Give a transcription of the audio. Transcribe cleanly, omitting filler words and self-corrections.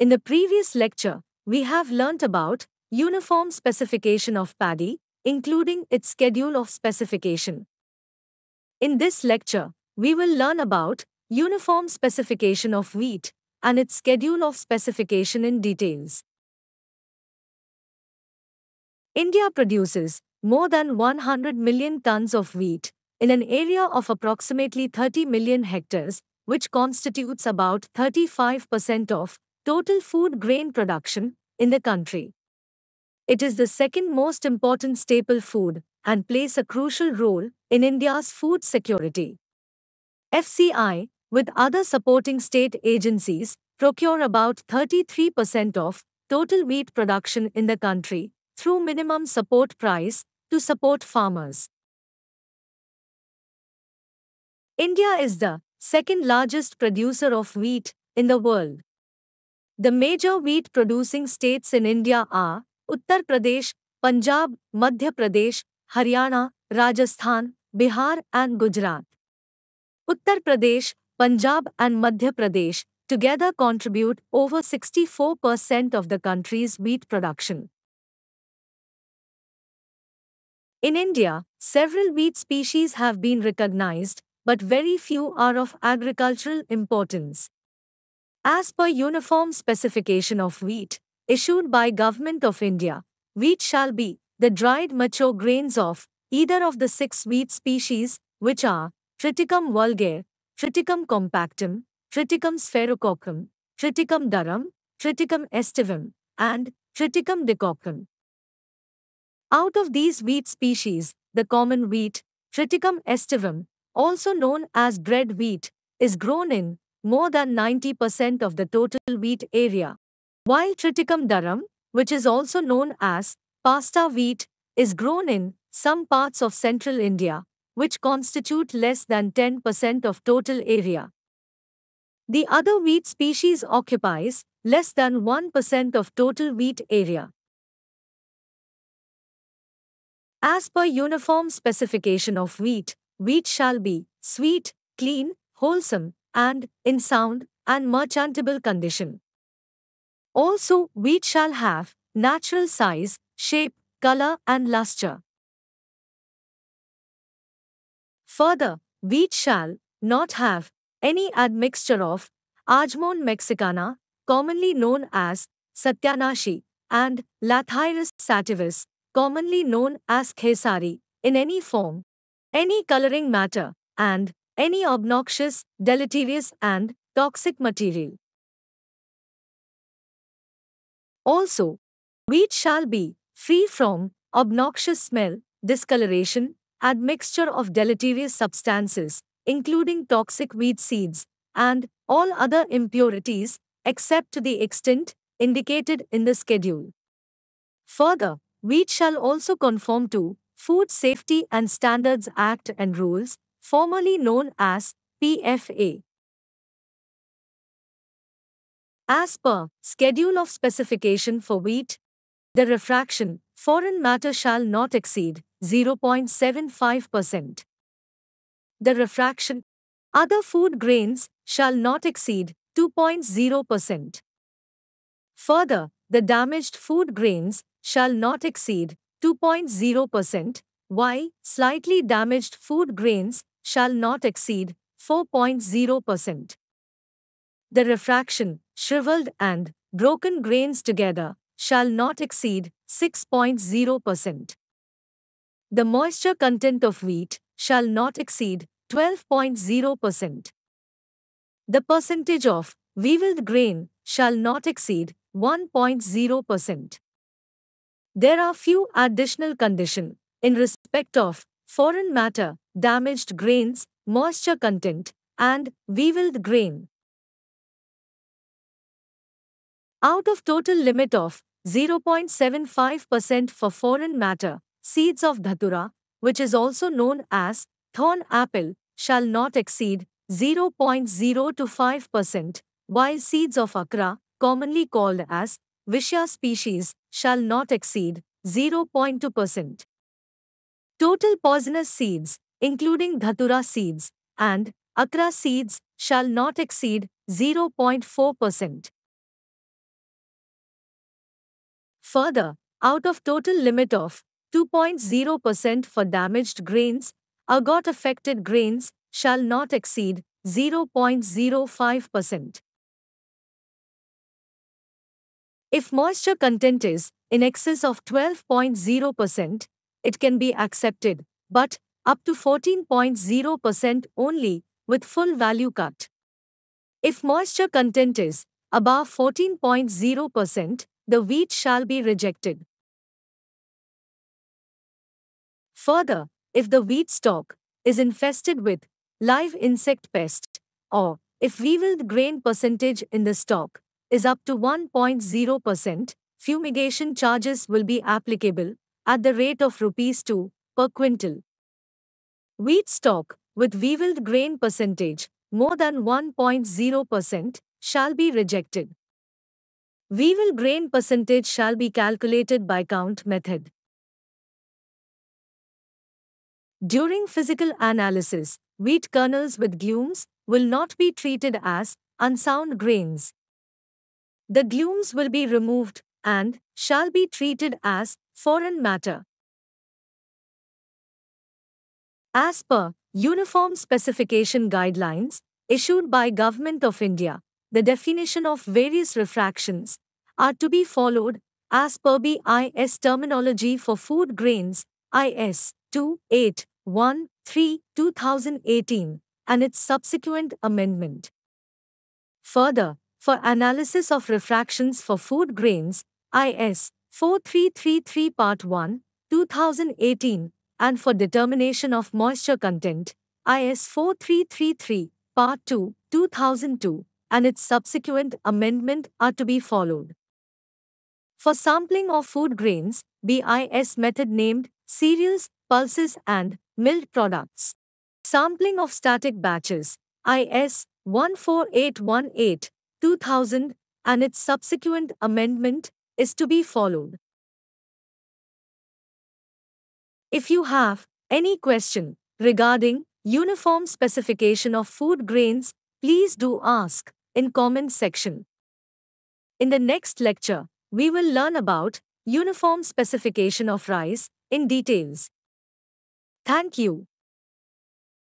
In the previous lecture, we have learnt about uniform specification of paddy, including its schedule of specification. In this lecture, we will learn about uniform specification of wheat and its schedule of specification in details. India produces more than 100 million tons of wheat in an area of approximately 30 million hectares, which constitutes about 35% of total food grain production in the country. It is the second most important staple food and plays a crucial role in India's food security. FSai, with other supporting state agencies, procure about 33% of total wheat production in the country through minimum support price to support farmers. India is the second largest producer of wheat in the world. The major wheat producing states in India are Uttar Pradesh, Punjab, Madhya Pradesh, Haryana, Rajasthan, Bihar and Gujarat. Uttar Pradesh, Punjab and Madhya Pradesh together contribute over 64% of the country's wheat production. In India, several wheat species have been recognized, but very few are of agricultural importance. As per Uniform Specification of Wheat, issued by Government of India, wheat shall be the dried mature grains of either of the 6 wheat species, which are Triticum vulgare, Triticum compactum, Triticum sphaerococcum, Triticum durum, Triticum aestivum, and Triticum dicoccum. Out of these wheat species, the common wheat, Triticum aestivum, also known as bread wheat, is grown in more than 90% of the total wheat area, while Triticum durum, which is also known as pasta wheat, is grown in some parts of central India, which constitute less than 10% of total area. The other wheat species occupies less than 1% of total wheat area. As per Uniform Specification of Wheat, wheat shall be sweet, clean, wholesome, and in sound and merchantable condition. Also, wheat shall have natural size, shape, color, and lustre. Further, wheat shall not have any admixture of Argemone mexicana, commonly known as Satyanashi, and Lathyrus sativus, commonly known as khesari, in any form, any coloring matter, and any obnoxious, deleterious, and toxic material. Also, wheat shall be free from obnoxious smell, discoloration, admixture of deleterious substances, including toxic wheat seeds, and all other impurities, except to the extent indicated in the schedule. Further, wheat shall also conform to Food Safety and Standards Act and rules, formerly known as PFA. As per Schedule of Specification for Wheat, the refraction, foreign matter shall not exceed 0.75%. The refraction, other food grains, shall not exceed 2.0%. Further, the damaged food grains shall not exceed 2.0%, while slightly damaged food grains shall not exceed 4.0%. The refraction, shriveled and broken grains together, shall not exceed 6.0%. The moisture content of wheat shall not exceed 12.0%. The percentage of weevilled grain shall not exceed 1.0%. There are few additional conditions in respect of foreign matter, damaged grains, moisture content, and weevilled grain. Out of total limit of 0.75% for foreign matter, seeds of dhatura, which is also known as thorn apple, shall not exceed 0.025%, while seeds of akra, commonly called as Vishya species, shall not exceed 0.2%. Total poisonous seeds, including dhatura seeds and akra seeds, shall not exceed 0.4%. Further, out of total limit of 2.0% for damaged grains, ergot affected grains shall not exceed 0.05%. If moisture content is in excess of 12.0%, it can be accepted, but up to 14.0% only with full value cut. If moisture content is above 14.0%, the wheat shall be rejected. Further, if the wheat stalk is infested with live insect pest, or if weevilled grain percentage in the stalk is up to 1.0%, fumigation charges will be applicable at the rate of Rs 2 per quintal. Wheat stalk with weevilled grain percentage more than 1.0% shall be rejected. Weevil grain percentage shall be calculated by count method. During physical analysis, wheat kernels with glumes will not be treated as unsound grains. The glumes will be removed and shall be treated as foreign matter. As per Uniform Specification Guidelines issued by Government of India, the definition of various refractions are to be followed as per BIS terminology for food grains, IS 2813/2018, and its subsequent amendment. Further, for analysis of refractions for food grains, IS 4333 Part 1, 2018, and for determination of moisture content, IS 4333, Part 2, 2002, and its subsequent amendment are to be followed. For sampling of food grains, BIS method named cereals, pulses, and milled products. Sampling of static batches, IS 14818, 2000, and its subsequent amendment is to be followed. If you have any question regarding uniform specification of food grains, please do ask in comment section. In the next lecture, we will learn about uniform specification of rice in details. Thank you.